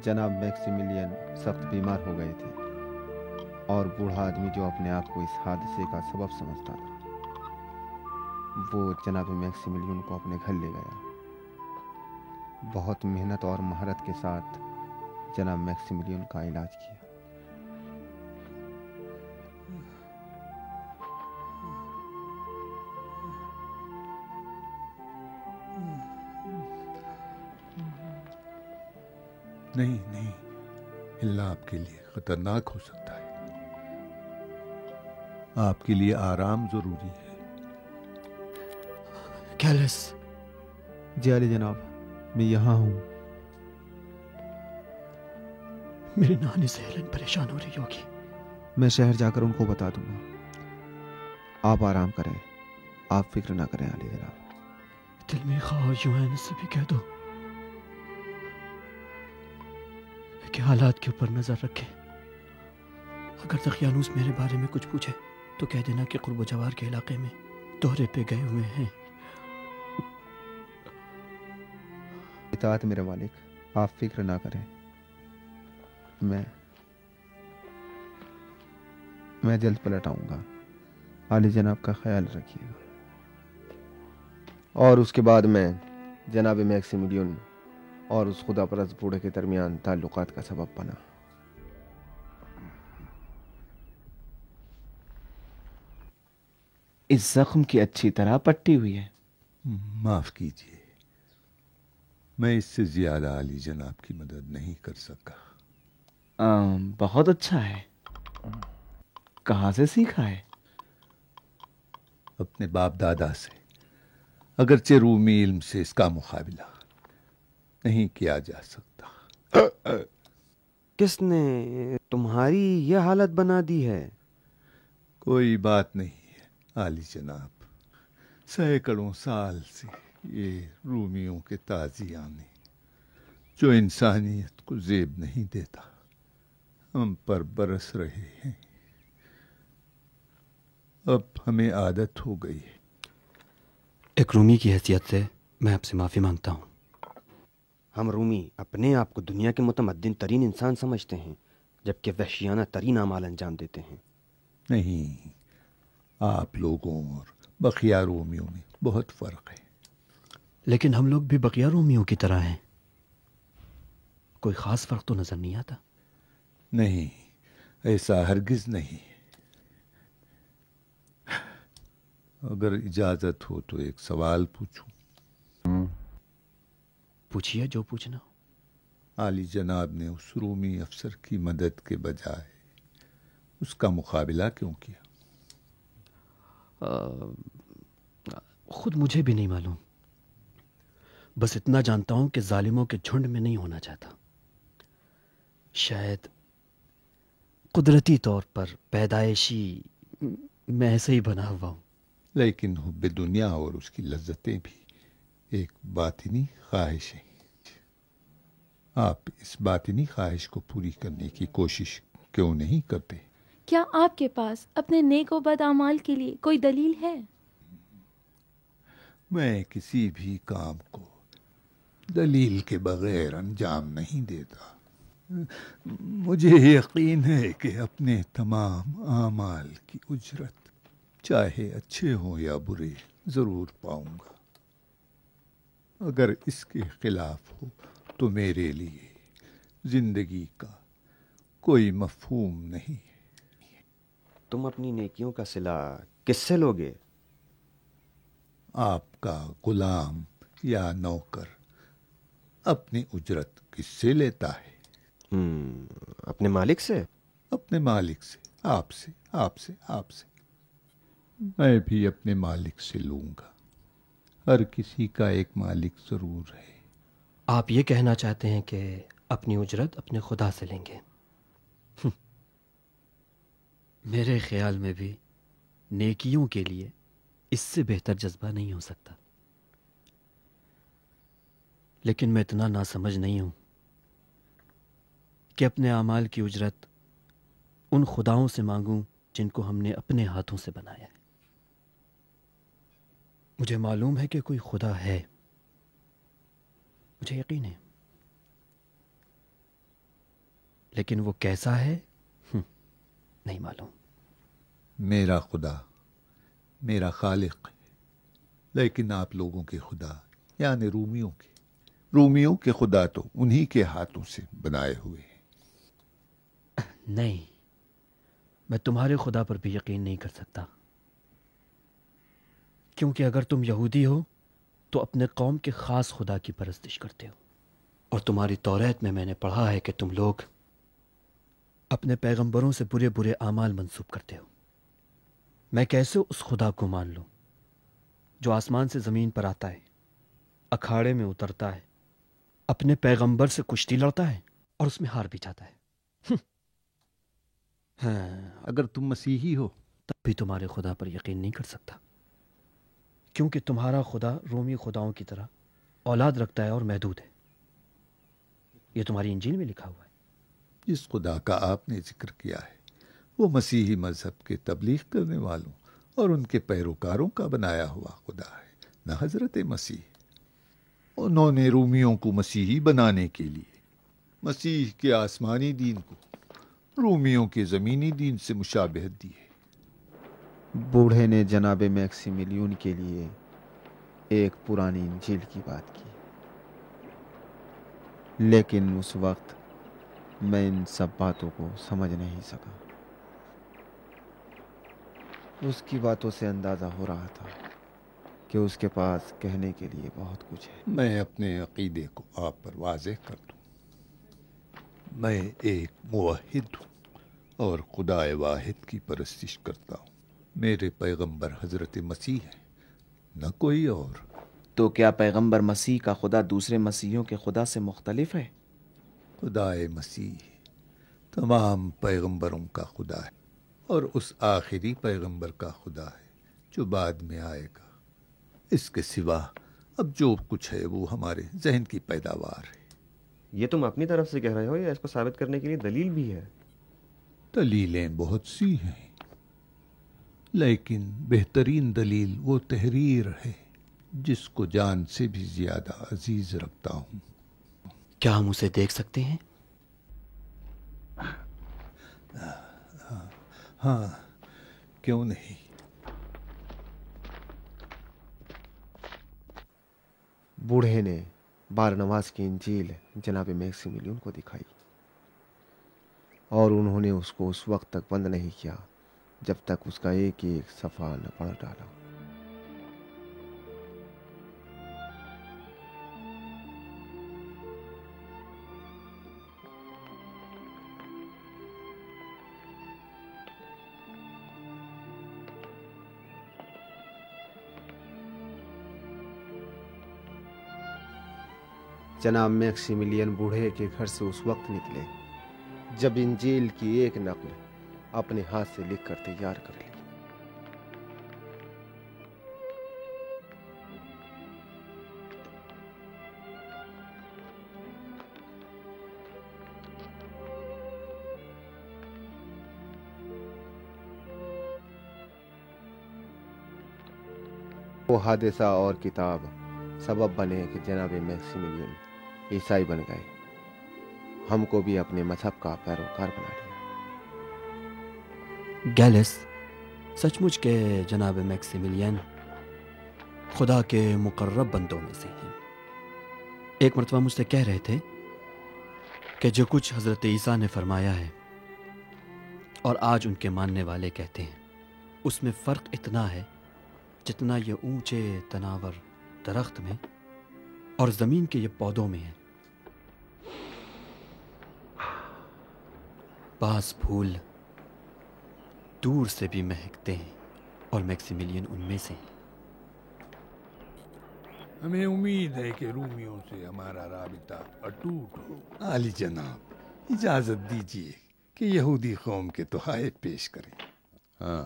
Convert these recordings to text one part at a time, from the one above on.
جناب میکسیملین سخت بیمار ہو گئے تھے اور بوڑھا آدمی جو اپنے آپ کو اس حادثے کا سبب سمجھتا تھا وہ جناب میکسیملین کو اپنے گھر لے گیا۔ بہت محنت اور مہارت کے ساتھ جناب میکسیملین کا علاج کیا۔ نہیں نہیں، ہلنا آپ کے لیے خطرناک ہو سکتا ہے، آپ کے لیے آرام ضروری ہے۔ کیلس، جی علی جناب، میں یہاں ہوں۔ میری نانی سے ہیلن پریشان ہو رہی ہوگی۔ میں شہر جا کر ان کو بتا دوں گا۔ آپ آرام کریں، آپ فکر نہ کریں علی جناب۔ دل میں خواہ یوں ہے، سے بھی کہہ دو کہ حالات کے اوپر نظر رکھے۔ اگر دقیانوس میرے بارے میں کچھ پوچھے تو کہہ دینا کہ قرب و جوار کے علاقے میں دورے پہ گئے ہوئے ہیں۔ اطاعت میرے مالک، آپ فکر نہ کریں، میں جلد پلٹ آؤں گا۔ علی جناب کا خیال رکھیے گا۔ اور اس کے بعد میں جناب میکسیملین اور اس خدا پرست بوڑھے کے درمیان تعلقات کا سبب بنا۔ اس زخم کی اچھی طرح پٹی ہوئی ہے۔ معاف کیجیے، میں اس سے زیادہ علی جناب کی مدد نہیں کر سکا۔ بہت اچھا ہے۔ کہاں سے سیکھا ہے؟ اپنے باپ دادا سے۔ اگرچہ رومی علم سے اس کا مقابلہ نہیں کیا جا سکتا۔ کس نے تمہاری یہ حالت بنا دی ہے؟ کوئی بات نہیں ہے عالی جناب، سینکڑوں سال سے یہ رومیوں کے تازیانے جو انسانیت کو زیب نہیں دیتا ہم پر برس رہے ہیں۔ اب ہمیں عادت ہو گئی ہے۔ ایک رومی کی حیثیت سے میں آپ سے معافی مانگتا ہوں۔ ہم رومی اپنے آپ کو دنیا کے متمدن ترین انسان سمجھتے ہیں، جبکہ وحشیانہ ترین اعمال انجام دیتے ہیں۔ نہیں، آپ لوگوں اور بقیہ رومیوں میں بہت فرق ہے۔ لیکن ہم لوگ بھی بقیہ رومیوں کی طرح ہیں، کوئی خاص فرق تو نظر نہیں آتا۔ نہیں، ایسا ہرگز نہیں۔ اگر اجازت ہو تو ایک سوال پوچھوں؟ پوچھئے جو پوچھنا ہو۔ عالی جناب نے اس رومی افسر کی مدد کے بجائے اس کا مقابلہ کیوں کیا؟ خود مجھے بھی نہیں معلوم، بس اتنا جانتا ہوں کہ ظالموں کے جھنڈ میں نہیں ہونا چاہتا۔ شاید قدرتی طور پر پیدائشی میں ایسے ہی بنا ہوا ہوں۔ لیکن حب دنیا اور اس کی لذتیں بھی ایک باطنی خواہش ہے۔ آپ اس باطنی خواہش کو پوری کرنے کی کوشش کیوں نہیں کرتے؟ کیا آپ کے پاس اپنے نیک و بد اعمال کے لیے کوئی دلیل ہے؟ میں کسی بھی کام کو دلیل کے بغیر انجام نہیں دیتا۔ مجھے یقین ہے کہ اپنے تمام اعمال کی اجرت چاہے اچھے ہوں یا برے ضرور پاؤں گا۔ اگر اس کے خلاف ہو تو میرے لیے زندگی کا کوئی مفہوم نہیں۔ تم اپنی نیکیوں کا صلہ کس سے لوگے؟ آپ کا غلام یا نوکر اپنی اجرت کس سے لیتا ہے؟ اپنے مالک سے؟ اپنے مالک سے، آپ سے، آپ سے، آپ سے۔ میں بھی اپنے مالک سے لوں گا۔ ہر کسی کا ایک مالک ضرور ہے۔ آپ یہ کہنا چاہتے ہیں کہ اپنی اجرت اپنے خدا سے لیں گے؟ میرے خیال میں بھی نیکیوں کے لیے اس سے بہتر جذبہ نہیں ہو سکتا، لیکن میں اتنا ناسمجھ نہیں ہوں کہ اپنے اعمال کی اجرت ان خداؤں سے مانگوں جن کو ہم نے اپنے ہاتھوں سے بنایا ہے۔ مجھے معلوم ہے کہ کوئی خدا ہے، مجھے یقین ہے، لیکن وہ کیسا ہے نہیں معلوم. میرا خدا میرا خالق ہے، لیکن آپ لوگوں کے خدا یعنی رومیوں کے خدا تو انہی کے ہاتھوں سے بنائے ہوئے ہیں. نہیں، میں تمہارے خدا پر بھی یقین نہیں کر سکتا، کیونکہ اگر تم یہودی ہو تو اپنے قوم کے خاص خدا کی پرستش کرتے ہو، اور تمہاری توریت میں نے پڑھا ہے کہ تم لوگ اپنے پیغمبروں سے برے برے اعمال منسوب کرتے ہو. میں کیسے اس خدا کو مان لوں جو آسمان سے زمین پر آتا ہے، اکھاڑے میں اترتا ہے، اپنے پیغمبر سے کشتی لڑتا ہے اور اس میں ہار بھی جاتا ہے؟ اگر تم مسیحی ہو تب بھی تمہارے خدا پر یقین نہیں کر سکتا، کیونکہ تمہارا خدا رومی خداؤں کی طرح اولاد رکھتا ہے اور محدود ہے. یہ تمہاری انجیل میں لکھا ہوا ہے. جس خدا کا آپ نے ذکر کیا ہے وہ مسیحی مذہب کے تبلیغ کرنے والوں اور ان کے پیروکاروں کا بنایا ہوا خدا ہے، نہ حضرت مسیح. انہوں نے رومیوں کو مسیحی بنانے کے لیے مسیح کے آسمانی دین کو رومیوں کے زمینی دین سے مشابہت دی ہے. بوڑھے نے جناب میکسیمیلین کے لیے ایک پرانی انجیل کی بات کی، لیکن اس وقت میں ان سب باتوں کو سمجھ نہیں سکا. اس کی باتوں سے اندازہ ہو رہا تھا کہ اس کے پاس کہنے کے لیے بہت کچھ ہے. میں اپنے عقیدے کو آپ پر واضح کر دوں. میں ایک موحد ہوں اور خدا واحد کی پرستش کرتا ہوں. میرے پیغمبر حضرت مسیح ہے، نہ کوئی اور. تو کیا پیغمبر مسیح کا خدا دوسرے مسیحیوں کے خدا سے مختلف ہے؟ خدا مسیح تمام پیغمبروں کا خدا ہے اور اس آخری پیغمبر کا خدا ہے جو بعد میں آئے گا. اس کے سوا اب جو کچھ ہے وہ ہمارے ذہن کی پیداوار ہے. یہ تم اپنی طرف سے کہہ رہے ہو یا اس کو ثابت کرنے کے لیے دلیل بھی ہے؟ دلیلیں بہت سی ہیں، لیکن بہترین دلیل وہ تحریر ہے جس کو جان سے بھی زیادہ عزیز رکھتا ہوں. کیا ہم اسے دیکھ سکتے ہیں؟ ہاں، کیوں نہیں. بوڑھے نے بارنواس کی انجیل جناب میکسیمیلین کو دکھائی، اور انہوں نے اس کو اس وقت تک بند نہیں کیا جب تک اس کا ایک ایک صفحہ نہ پڑھ ڈالا. جناب میکسیمیلین بوڑھے کے گھر سے اس وقت نکلے جب انجیل کی ایک نقل اپنے ہاتھ سے لکھ کر تیار کر لی. وہ حادثہ اور کتاب سبب بنے کہ جناب میکسیمیلین عیسائی بن گئے. ہم کو بھی اپنے مذہب کا پیروکار بنا لیا. گیلس سچ مچ کے جناب میکسیمیلین خدا کے مقرب بندوں میں سے ہیں. ایک مرتبہ مجھ سے کہہ رہے تھے کہ جو کچھ حضرت عیسیٰ نے فرمایا ہے اور آج ان کے ماننے والے کہتے ہیں، اس میں فرق اتنا ہے جتنا یہ اونچے تناور درخت میں اور زمین کے یہ پودوں میں ہے. بعض پھول دور سے بھی مہکتے ہیں اور میکسیمیلین ان میں سے ہیں. ہمیں امید ہے کہ رومیوں سے ہمارا رابطہ اٹوٹ ہو. عالی جناب، اجازت دیجیے کہ یہودی قوم کے تحائف پیش کریں. ہاں،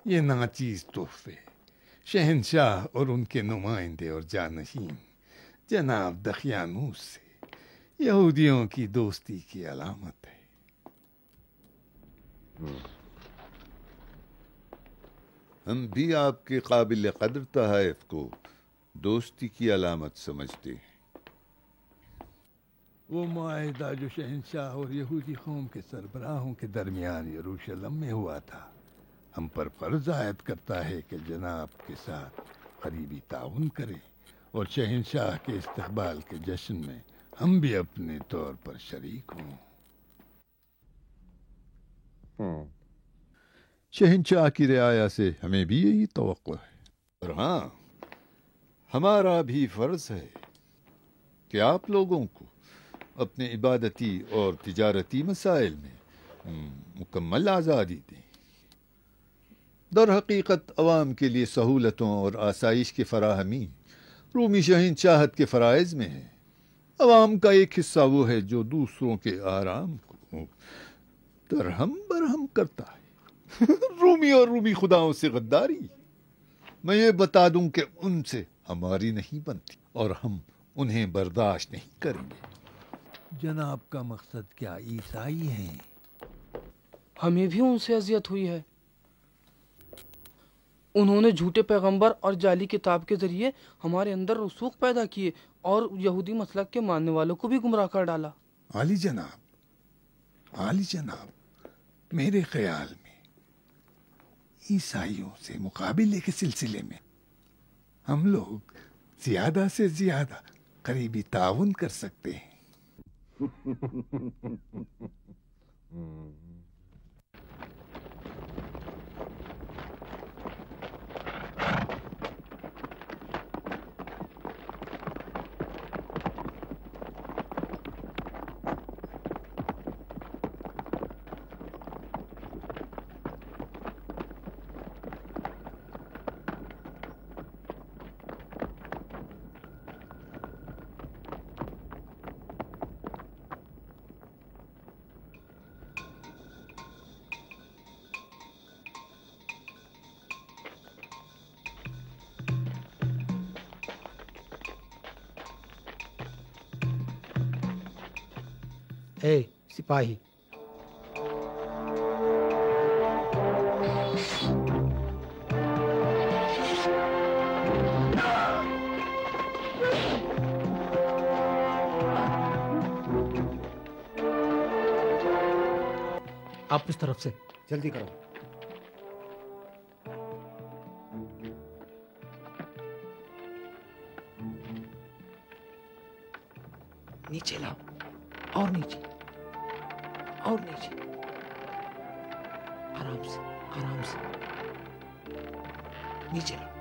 یہ ناچیز تحفے شہنشاہ اور ان کے نمائندے اور جانشین جناب دقیانوس سے یہودیوں کی دوستی کی علامت ہے. ہم بھی آپ کے قابل قدر تحائف کو دوستی کی علامت سمجھتے ہیں. وہ معاہدہ جو شہنشاہ اور یہودی قوم کے سربراہوں کے درمیان یروشلم میں ہوا تھا ہم پر فرض عائد کرتا ہے کہ جناب کے ساتھ قریبی تعاون کریں اور شہنشاہ کے استقبال کے جشن میں ہم بھی اپنے طور پر شریک ہوں۔ شہنشاہ کی رعایا سے ہمیں بھی یہی توقع ہے، اور ہاں ہمارا بھی فرض ہے کہ آپ لوگوں کو اپنے عبادتی اور تجارتی مسائل میں مکمل آزادی دیں۔ در حقیقت عوام کے لیے سہولتوں اور آسائش کی فراہمی رومی شہنشاہت کے فرائض میں ہے۔ عوام کا ایک حصہ وہ ہے جو دوسروں کے آرام کو درہم برہم کرتا ہے۔ رومی اور رومی خداؤں سے غداری، میں یہ بتا دوں کہ ان سے ہماری نہیں بنتی اور ہم انہیں برداشت نہیں کریں گے۔ جناب کا مقصد کیا عیسائی ہیں؟ ہمیں بھی ان سے اذیت ہوئی ہے۔ انہوں نے جھوٹے پیغمبر اور جعلی کتاب کے ذریعے ہمارے اندر رسوخ پیدا کیے اور یہودی مسلک کے ماننے والوں کو بھی گمراہ کر ڈالا۔ عالی جناب، میرے خیال میں عیسائیوں سے مقابلے کے سلسلے میں ہم لوگ زیادہ سے زیادہ قریبی تعاون کر سکتے ہیں۔ اے سپاہی، آپ اس طرف سے جلدی کرو۔ نیچے لاؤ، اور نیچے، اور نیچے، آرام سے، آرام سے نیچے لاؤ۔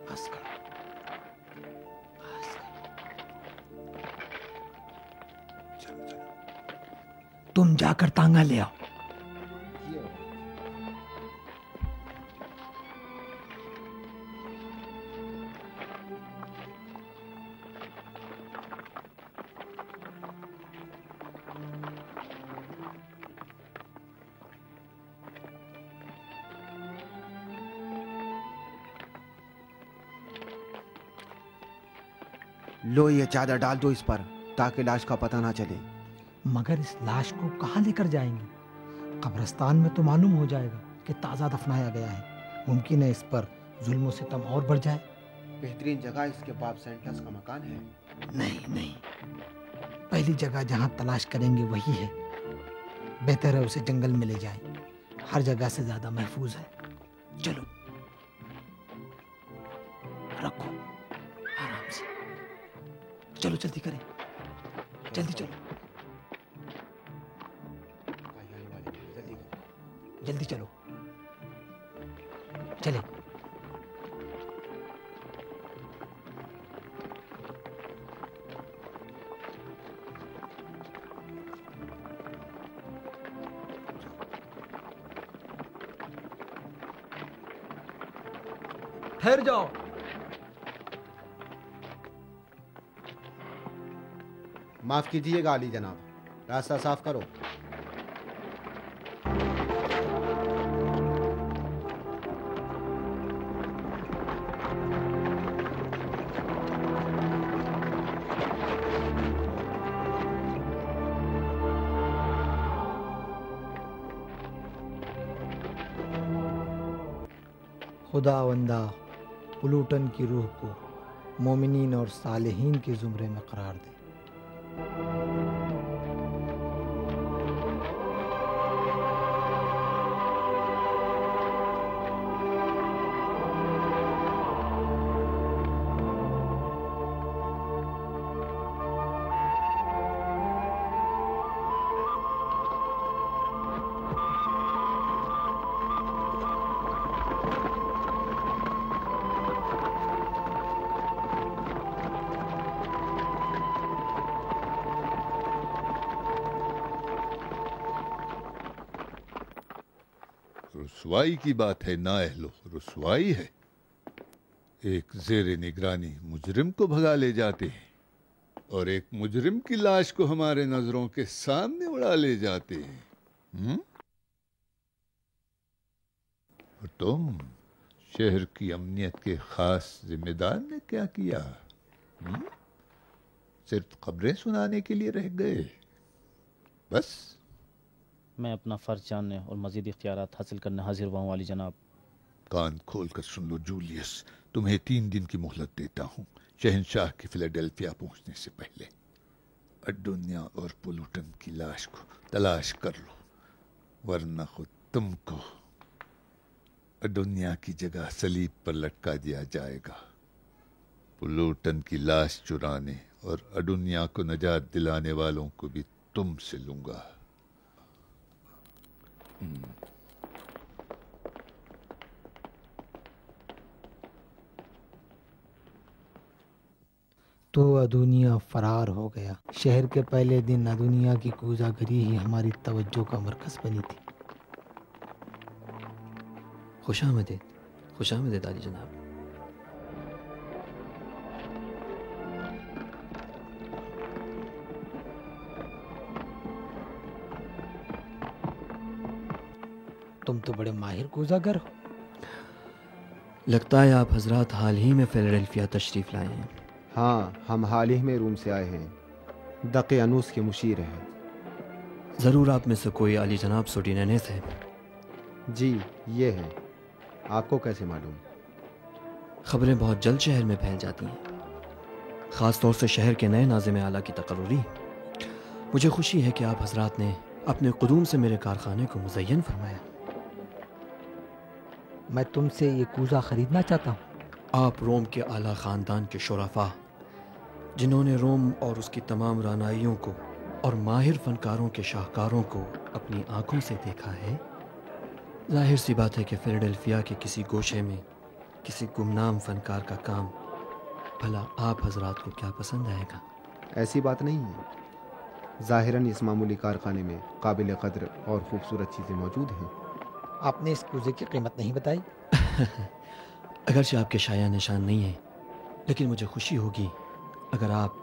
بس کرو، بس کرو۔ چلو چلو، تم جا کر تانگا لے آؤ۔ لو یہ چادر ڈال دو اس پر تاکہ لاش کا پتہ نہ چلے۔ مگر اس لاش کو کہاں لے کر جائیں گے؟ قبرستان میں تو معلوم ہو جائے گا کہ تازہ دفنایا گیا ہے۔ ممکن ہے اس پر ظلم و ستم اور بڑھ جائے۔ بہترین جگہ اس کے باپ سینٹس کا مکان ہے۔ نہیں نہیں، پہلی جگہ جہاں تلاش کریں گے وہی ہے۔ بہتر ہے اسے جنگل میں لے جائیں، ہر جگہ سے زیادہ محفوظ ہے۔ چلو رکھو، آرام سے، چلو جلدی کریں، جلدی چلو، جلدی چلو، چلے۔ ٹھہر جاؤ۔ معاف کیجیے گا علی جناب، راستہ صاف کرو۔ خدا وندہ پلوٹن کی روح کو مومنین اور صالحین کے زمرے میں قرار دے۔ رسوائی کی بات ہے نااہلو، رسوائی ہے۔ ایک زیر نگرانی مجرم کو بھگا لے جاتے ہیں اور ایک مجرم کی لاش کو ہمارے نظروں کے سامنے اڑا لے جاتے ہیں۔ اور تم شہر کی امنیت کے خاص ذمہ دار نے کیا کیا؟ صرف خبریں سنانے کے لیے رہ گئے؟ بس میں اپنا فرض جاننے اور مزید اختیارات حاصل کرنے حاضر ہوا ہوں والی جناب۔ کان کھول کر سن لو جولیس، تمہیں 3 دن کی مہلت دیتا ہوں شہنشاہ کی فیلاڈیلفیا پہنچنے سے پہلے۔ اڈونیا اور پلوٹن کی لاش کو تلاش کر لو، ورنہ خود تم کو اڈونیا کی جگہ صلیب پر لٹکا دیا جائے گا۔ پلوٹن کی لاش چرانے اور اڈونیا کو نجات دلانے والوں کو بھی تم سے لوں گا۔ تو ادونیا فرار ہو گیا۔ شہر کے پہلے دن ادونیا کی کوزہ گری ہی ہماری توجہ کا مرکز بنی تھی۔ خوش آمدید، خوش آمدید عالی جناب۔ تم تو بڑے ماہر کوزہ گر ہو۔ لگتا ہے آپ حضرات حال ہی میں فیلاڈیلفیا تشریف لائے ہیں۔ ہاں، ہم حال ہی میں روم سے آئے ہیں، دق انوس کے مشیر ہیں۔ ضرور آپ میں سے کوئی عالی جناب سوڈینینس ہے۔ جی یہ ہے، آپ کو کیسے معلوم؟ خبریں بہت جلد شہر میں پھیل جاتی ہیں، خاص طور سے شہر کے نئے ناظم اعلیٰ کی تقرری۔ مجھے خوشی ہے کہ آپ حضرات نے اپنے قدوم سے میرے کارخانے کو مزین فرمایا۔ میں تم سے یہ کوزہ خریدنا چاہتا ہوں۔ آپ روم کے اعلیٰ خاندان کے شرفاء، جنہوں نے روم اور اس کی تمام رانائیوں کو اور ماہر فنکاروں کے شاہکاروں کو اپنی آنکھوں سے دیکھا ہے، ظاہر سی بات ہے کہ فیلاڈیلفیا کے کسی گوشے میں کسی گمنام فنکار کا کام بھلا آپ حضرات کو کیا پسند آئے گا؟ ایسی بات نہیں ہے، ظاہراً اس معمولی کارخانے میں قابل قدر اور خوبصورت چیزیں موجود ہیں۔ آپ نے اس کوزے کی قیمت نہیں بتائی؟ اگرچہ آپ کے شایع نشان نہیں ہیں، لیکن مجھے خوشی ہوگی اگر آپ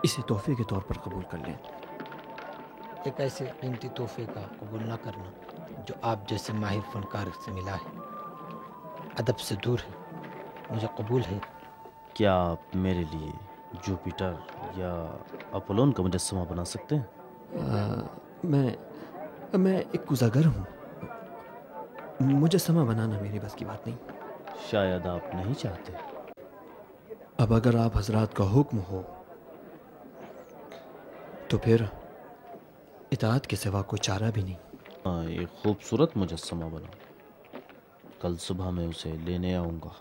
اسے تحفے کے طور پر قبول کر لیں۔ ایک ایسے قیمتی تحفے کا قبول نہ کرنا جو آپ جیسے ماہر فنکار سے ملا ہے، ادب سے دور ہے۔ مجھے قبول ہے۔ کیا آپ میرے لیے جوپیٹر یا اپولون کا مجسمہ بنا سکتے ہیں؟ میں ایک کوزاگر ہوں، مجسمہ بنانا میری بس کی بات نہیں۔ شاید آپ نہیں چاہتے۔ اب اگر آپ حضرات کا حکم ہو تو پھر اطاعت کے سوا کوئی چارہ بھی نہیں۔ ایک خوبصورت مجسمہ بنا، کل صبح میں اسے لینے آؤں گا۔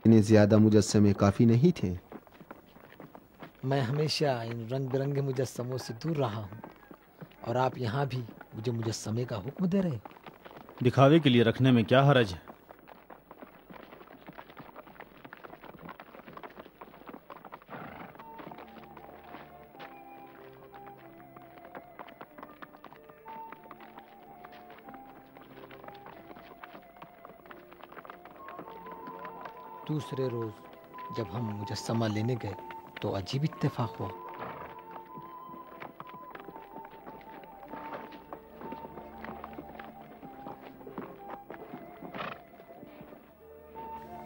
انہیں زیادہ مجسمے کافی نہیں تھے؟ میں ہمیشہ ان رنگ برنگے مجسموں سے دور رہا ہوں، اور آپ یہاں بھی مجھے مجسمے کا حکم دے رہے ہیں۔ دکھاوے کے لیے رکھنے میں کیا حرج ہے؟ دوسرے روز جب ہم مجسمہ لینے گئے تو عجیب اتفاق ہوا۔